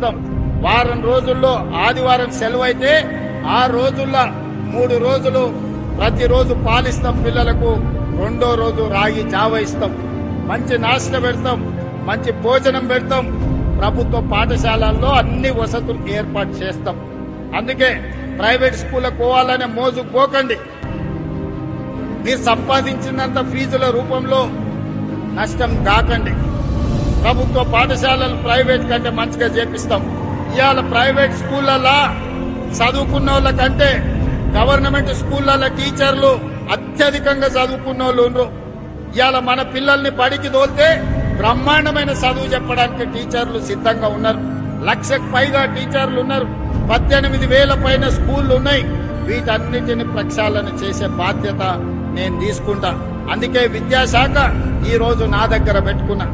ఇస్తాం. వారం రోజుల్లో ఆదివారం సెలవు అయితే ఆ రోజుల్లో 3 రోజులు ప్రతిరోజు పాలిస్తాం పిల్లలకు. 2వ రోజు రాగి జావ ఇస్తాం. మంచి నాశనం పెడతాం, మంచి భోజనం పెడతాం. ప్రభుత్వ పాఠశాలల్లో అన్ని వసతులు ఏర్పాటు చేస్తాం. అందుకే ప్రైవేట్ స్కూళ్ళకు పోవాలనే మోజుకు పోకండి. మీరు సంపాదించినంత ఫీజుల రూపంలో నష్టం కాకండి. ప్రభుత్వ పాఠశాలలు ప్రైవేట్ కంటే మంచిగా చేపిస్తాం. ఇవాళ ప్రైవేట్ స్కూళ్ళల్లో చదువుకున్న వాళ్ళ కంటే గవర్నమెంట్ స్కూళ్ళల్లో టీచర్లు అత్యధికంగా చదువుకున్న వాళ్ళు ఉన్నారు. ఇవాళ మన పిల్లల్ని బడికి తోలితే బ్రహ్మాండమైన చదువు చెప్పడానికి టీచర్లు సిద్ధంగా ఉన్నారు. 1,00,000కు పైగా టీచర్లు ఉన్నారు. 18,000 పైన స్కూళ్లు ఉన్నాయి. వీటన్నిటిని ప్రక్షాళన చేసే బాధ్యత నేను తీసుకుంటా. అందుకే విద్యాశాఖ ఈ రోజు నా దగ్గర పెట్టుకున్నా.